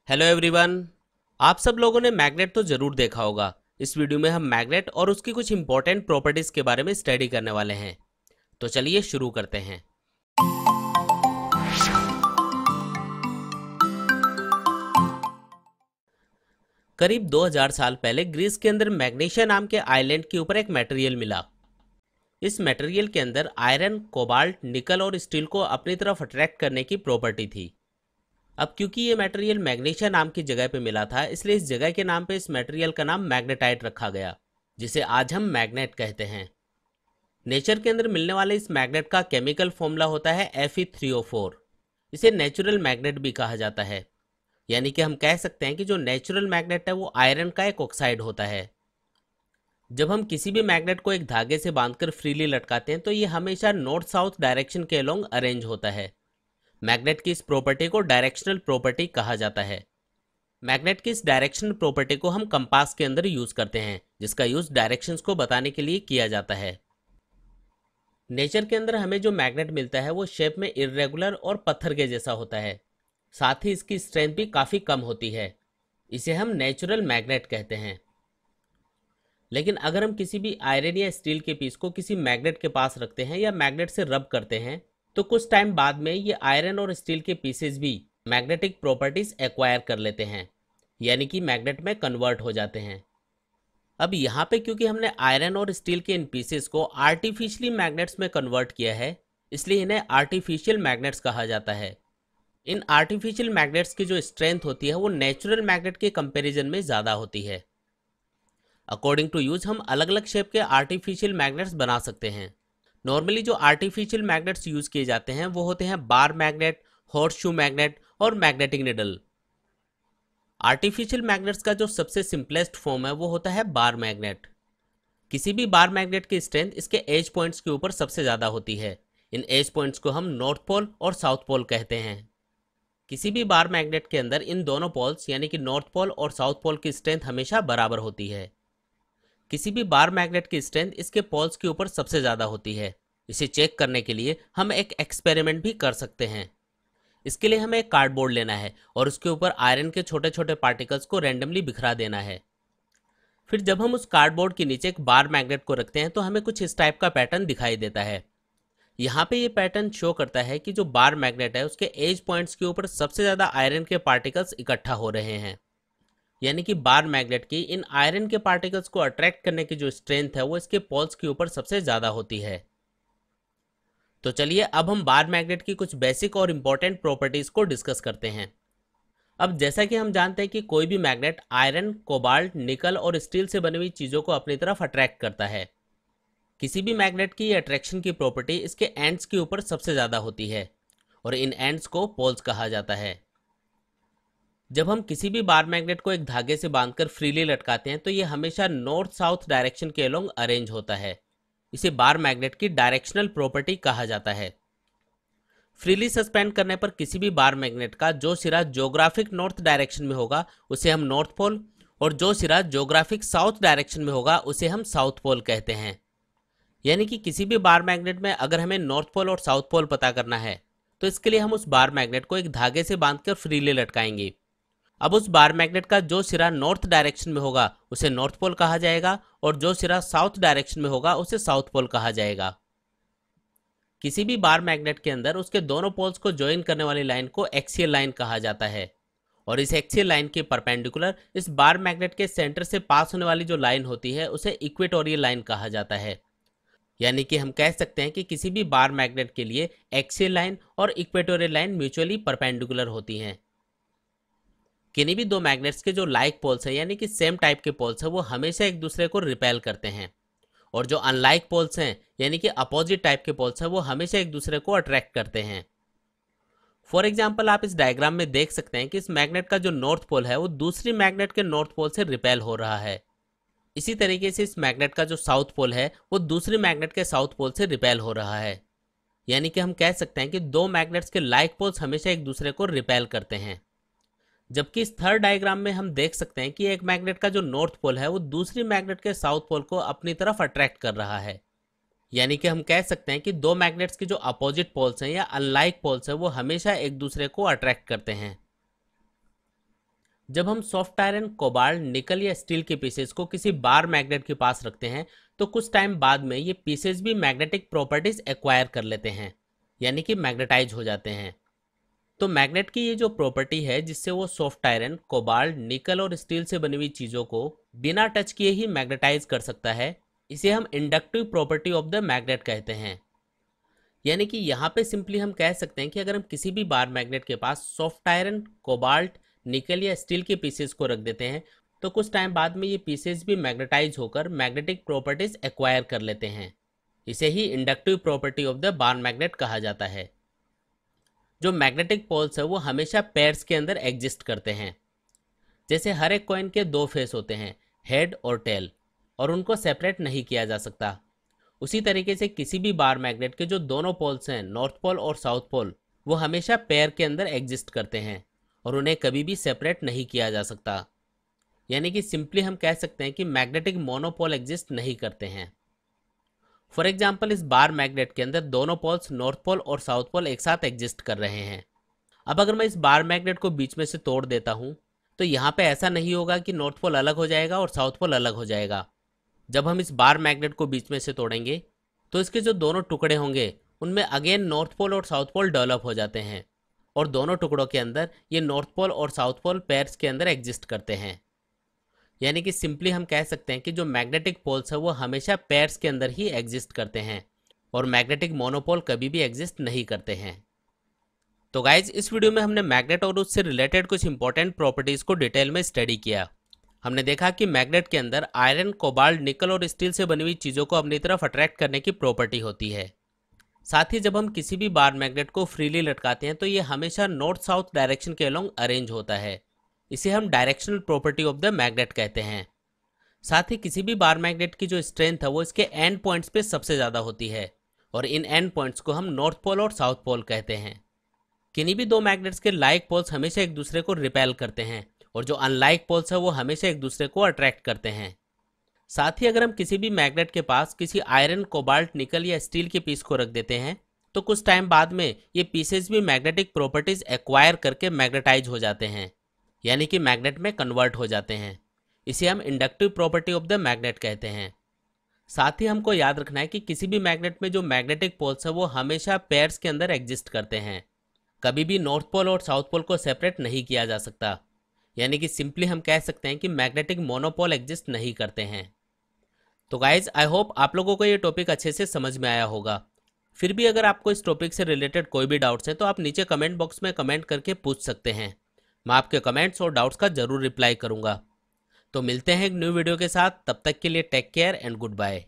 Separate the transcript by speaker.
Speaker 1: Hello everyone. आप सब लोगों ने मैग्नेट तो जरूर देखा होगा। इस वीडियो में हम मैग्नेट और उसकी कुछ इंपॉर्टेंट प्रॉपर्टीज के बारे में स्टडी करने वाले हैं। तो चलिए शुरू करते हैं। करीब 2000 साल पहले ग्रीस के अंदर मैग्नीशिया नाम के आइलैंड के ऊपर एक मटेरियल मिला। इस मटेरियल के अंदर आयरन, कोबाल्ट, निकल और स्टील को अपनी तरफ अट्रैक्ट करने की प्रॉपर्टी थी। अब क्योंकि ये मटेरियल मैग्नीशिया नाम की जगह पे मिला था, इसलिए इस जगह के नाम पे इस मटेरियल का नाम मैग्नेटाइट रखा गया, जिसे आज हम मैग्नेट कहते हैं। नेचर के अंदर मिलने वाले इस मैग्नेट का केमिकल फॉर्मूला होता है Fe3O4। इसे नेचुरल मैग्नेट भी कहा जाता है। यानी कि हम कह सकते हैं कि जो नेचुरल मैग्नेट है वो आयरन का एक ऑक्साइड होता है। जब हम किसी भी मैग्नेट को एक धागे से बांधकर फ्रीली लटकाते हैं तो ये हमेशा नॉर्थ साउथ डायरेक्शन के अलोंग अरेंज होता है। मैग्नेट की इस प्रॉपर्टी को डायरेक्शनल प्रॉपर्टी कहा जाता है। मैग्नेट की इस डायरेक्शनल प्रॉपर्टी को हम कंपास के अंदर यूज करते हैं, जिसका यूज डायरेक्शंस को बताने के लिए किया जाता है। नेचर के अंदर हमें जो मैग्नेट मिलता है वो शेप में इर्रेगुलर और पत्थर के जैसा होता है। साथ ही इसकी स्ट्रेंथ भी काफ़ी कम होती है। इसे हम नेचुरल मैग्नेट कहते हैं। लेकिन अगर हम किसी भी आयरन या स्टील के पीस को किसी मैग्नेट के पास रखते हैं या मैग्नेट से रब करते हैं तो कुछ टाइम बाद में ये आयरन और स्टील के पीसेस भी मैग्नेटिक प्रॉपर्टीज एक्वायर कर लेते हैं, यानी कि मैग्नेट में कन्वर्ट हो जाते हैं। अब यहाँ पे क्योंकि हमने आयरन और स्टील के इन पीसेस को आर्टिफिशियली मैग्नेट्स में कन्वर्ट किया है, इसलिए इन्हें आर्टिफिशियल मैग्नेट्स कहा जाता है। इन आर्टिफिशियल मैग्नेट्स की जो स्ट्रेंथ होती है वो नेचुरल मैग्नेट के कंपैरिजन में ज़्यादा होती है। अकॉर्डिंग टू यूज हम अलग अलग शेप के आर्टिफिशियल मैग्नेट्स बना सकते हैं। नॉर्मली जो आर्टिफिशियल मैग्नेट्स यूज किए जाते हैं वो होते हैं bar magnet, horse shoe magnet और मैग्नेटिक निडल। आर्टिफिशियल मैग्नेट्स का जो सबसे सिंपलेस्ट फॉर्म है वो होता है बार मैग्नेट। किसी भी बार मैग्नेट की स्ट्रेंथ इसके एज पॉइंट्स के ऊपर सबसे ज़्यादा होती है। इन एज पॉइंट्स को हम नॉर्थ पोल और साउथ पोल कहते हैं। किसी भी बार मैग्नेट के अंदर इन दोनों पोल्स यानी कि नॉर्थ पोल और साउथ पोल की स्ट्रेंथ हमेशा बराबर होती है। किसी भी बार मैग्नेट की स्ट्रेंथ इसके पोल्स के ऊपर सबसे ज़्यादा होती है। इसे चेक करने के लिए हम एक एक्सपेरिमेंट भी कर सकते हैं। इसके लिए हमें एक कार्डबोर्ड लेना है और उसके ऊपर आयरन के छोटे छोटे पार्टिकल्स को रैंडमली बिखरा देना है। फिर जब हम उस कार्डबोर्ड के नीचे एक बार मैग्नेट को रखते हैं तो हमें कुछ इस टाइप का पैटर्न दिखाई देता है। यहाँ पे ये पैटर्न शो करता है कि जो बार मैग्नेट है उसके एज पॉइंट्स के ऊपर सबसे ज़्यादा आयरन के पार्टिकल्स इकट्ठा हो रहे हैं। यानी कि बार मैग्नेट की इन आयरन के पार्टिकल्स को अट्रैक्ट करने की जो स्ट्रेंथ है वो इसके पोल्स के ऊपर सबसे ज़्यादा होती है। तो चलिए अब हम बार मैग्नेट की कुछ बेसिक और इंपॉर्टेंट प्रॉपर्टीज को डिस्कस करते हैं। अब जैसा कि हम जानते हैं कि कोई भी मैग्नेट आयरन, कोबाल्ट, निकल और स्टील से बनी हुई चीज़ों को अपनी तरफ अट्रैक्ट करता है। किसी भी मैग्नेट की अट्रैक्शन की प्रॉपर्टी इसके एंड्स के ऊपर सबसे ज़्यादा होती है और इन एंड्स को पोल्स कहा जाता है। जब हम किसी भी बार मैग्नेट को एक धागे से बांधकर फ्रीली लटकाते हैं तो ये हमेशा नॉर्थ साउथ डायरेक्शन के अलोंग अरेंज होता है। इसे बार मैग्नेट की डायरेक्शनल प्रॉपर्टी कहा जाता है। फ्रीली सस्पेंड करने पर किसी भी बार मैग्नेट का जो सिरा ज्योग्राफिक नॉर्थ डायरेक्शन में होगा उसे हम नॉर्थ पोल और जो सिरा ज्योग्राफिक साउथ डायरेक्शन में होगा उसे हम साउथ पोल कहते हैं। यानी कि किसी भी बार मैग्नेट में अगर हमें नॉर्थ पोल और साउथ पोल पता करना है तो इसके लिए हम उस बार मैग्नेट को एक धागे से बांधकर फ्रीली लटकाएंगे। अब उस बार मैग्नेट का जो सिरा नॉर्थ डायरेक्शन में होगा उसे नॉर्थ पोल कहा जाएगा और जो सिरा साउथ डायरेक्शन में होगा उसे साउथ पोल कहा जाएगा। किसी भी बार मैग्नेट के अंदर उसके दोनों पोल्स को ज्वाइन करने वाली लाइन को एक्सियल लाइन कहा जाता है और इस एक्सियल लाइन के परपेंडिकुलर इस बार मैग्नेट के सेंटर से पास होने वाली जो लाइन होती है उसे इक्वेटोरियल लाइन कहा जाता है। यानी कि हम कह सकते हैं कि किसी भी बार मैग्नेट के लिए एक्सियल लाइन और इक्वेटोरियल लाइन म्यूचुअली परपेंडिकुलर होती हैं। किन्हीं भी दो मैग्नेट्स के जो लाइक पोल्स हैं यानी कि सेम टाइप के पोल्स हैं वो हमेशा एक दूसरे को रिपेल करते हैं और जो अनलाइक पोल्स हैं यानी कि अपोजिट टाइप के पोल्स हैं वो हमेशा एक दूसरे को अट्रैक्ट करते हैं। फॉर एग्जाम्पल आप इस डायग्राम में देख सकते हैं कि इस मैग्नेट का जो नॉर्थ पोल है वो दूसरी मैग्नेट के नॉर्थ पोल से रिपेल हो रहा है। इसी तरीके से इस मैग्नेट का जो साउथ पोल है वो दूसरी मैग्नेट के साउथ पोल से रिपेल हो रहा है। यानी कि हम कह सकते हैं कि दो मैग्नेट्स के लाइक पोल्स हमेशा एक दूसरे को रिपेल करते हैं। जबकि इस थर्ड डायग्राम में हम देख सकते हैं कि एक मैग्नेट का जो नॉर्थ पोल है वो दूसरी मैग्नेट के साउथ पोल को अपनी तरफ अट्रैक्ट कर रहा है। यानी कि हम कह सकते हैं कि दो मैग्नेट्स के जो अपोजिट पोल्स हैं या अनलाइक पोल्स हैं वो हमेशा एक दूसरे को अट्रैक्ट करते हैं। जब हम सॉफ्ट आयरन, कोबाल्ट, निकल या स्टील के पीसेस को किसी बार मैग्नेट के पास रखते हैं तो कुछ टाइम बाद में ये पीसेस भी मैग्नेटिक प्रॉपर्टीज एक्वायर कर लेते हैं, यानी कि मैग्नेटाइज हो जाते हैं। तो मैग्नेट की ये जो प्रॉपर्टी है जिससे वो सॉफ्ट आयरन, कोबाल्ट, निकल और स्टील से बनी हुई चीज़ों को बिना टच किए ही मैग्नेटाइज कर सकता है, इसे हम inductive property of the magnet कहते हैं। यानी कि यहाँ पे सिंपली हम कह सकते हैं कि अगर हम किसी भी बार मैग्नेट के पास सॉफ्ट आयरन, कोबाल्ट, निकल या स्टील के पीसेस को रख देते हैं तो कुछ टाइम बाद में ये पीसेस भी मैग्नेटाइज होकर मैग्नेटिक प्रॉपर्टीज एक्वायर कर लेते हैं। इसे ही inductive property of the bar magnet कहा जाता है। जो मैग्नेटिक पोल्स है वो हमेशा पेयर्स के अंदर एग्जिस्ट करते हैं। जैसे हर एक कॉइन के दो फेस होते हैं, हेड और टेल, और उनको सेपरेट नहीं किया जा सकता। उसी तरीके से किसी भी बार मैग्नेट के जो दोनों पोल्स हैं, नॉर्थ पोल और साउथ पोल, वो हमेशा पेयर के अंदर एग्जिस्ट करते हैं और उन्हें कभी भी सेपरेट नहीं किया जा सकता। यानी कि सिंपली हम कह सकते हैं कि मैग्नेटिक मोनोपोल एग्जिस्ट नहीं करते हैं। फॉर एग्जाम्पल, इस बार मैग्नेट के अंदर दोनों पोल्स नॉर्थ पोल और साउथ पोल एक साथ एग्जिस्ट कर रहे हैं। अब अगर मैं इस बार मैग्नेट को बीच में से तोड़ देता हूँ तो यहाँ पे ऐसा नहीं होगा कि नॉर्थ पोल अलग हो जाएगा और साउथ पोल अलग हो जाएगा। जब हम इस बार मैग्नेट को बीच में से तोड़ेंगे तो इसके जो दोनों टुकड़े होंगे उनमें अगेन नॉर्थ पोल और साउथ पोल डेवलप हो जाते हैं और दोनों टुकड़ों के अंदर ये नॉर्थ पोल और साउथ पोल पेयर्स के अंदर एग्जिस्ट करते हैं। यानी कि सिंपली हम कह सकते हैं कि जो मैग्नेटिक पोल्स है वो हमेशा पेयर्स के अंदर ही एग्जिस्ट करते हैं और मैग्नेटिक मोनोपोल कभी भी एग्जिस्ट नहीं करते हैं। तो गाइज, इस वीडियो में हमने मैग्नेट और उससे रिलेटेड कुछ इंपॉर्टेंट प्रॉपर्टीज को डिटेल में स्टडी किया। हमने देखा कि मैग्नेट के अंदर आयरन, कोबाल्ट, निकल और स्टील से बनी हुई चीज़ों को अपनी तरफ अट्रैक्ट करने की प्रॉपर्टी होती है। साथ ही जब हम किसी भी बार मैग्नेट को फ्रीली लटकाते हैं तो ये हमेशा नॉर्थ साउथ डायरेक्शन के अलोंग अरेंज होता है। इसे हम directional property of the magnet कहते हैं। साथ ही किसी भी बार मैग्नेट की जो स्ट्रेंथ है वो इसके एंड पॉइंट्स पे सबसे ज़्यादा होती है और इन एंड पॉइंट्स को हम नॉर्थ पोल और साउथ पोल कहते हैं। किन्हीं भी दो मैग्नेट्स के लाइक पोल्स हमेशा एक दूसरे को रिपेल करते हैं और जो अनलाइक पोल्स है वो हमेशा एक दूसरे को अट्रैक्ट करते हैं। साथ ही अगर हम किसी भी मैग्नेट के पास किसी आयरन, कोबाल्ट, निकल या स्टील के पीस को रख देते हैं तो कुछ टाइम बाद में ये पीसेस भी मैग्नेटिक प्रॉपर्टीज एक्वायर करके मैग्नेटाइज हो जाते हैं, यानी कि मैग्नेट में कन्वर्ट हो जाते हैं। इसे हम inductive property of the magnet कहते हैं। साथ ही हमको याद रखना है कि किसी भी मैग्नेट में जो मैग्नेटिक पोल्स है वो हमेशा पेयर्स के अंदर एग्जिस्ट करते हैं। कभी भी नॉर्थ पोल और साउथ पोल को सेपरेट नहीं किया जा सकता। यानी कि सिंपली हम कह सकते हैं कि मैग्नेटिक मोनोपोल एग्जिस्ट नहीं करते हैं। तो गाइज, आई होप आप लोगों को ये टॉपिक अच्छे से समझ में आया होगा। फिर भी अगर आपको इस टॉपिक से रिलेटेड कोई भी डाउट्स हैं तो आप नीचे कमेंट बॉक्स में कमेंट करके पूछ सकते हैं। मैं आपके कमेंट्स और डाउट्स का जरूर रिप्लाई करूंगा। तो मिलते हैं एक न्यू वीडियो के साथ, तब तक के लिए take care and good bye.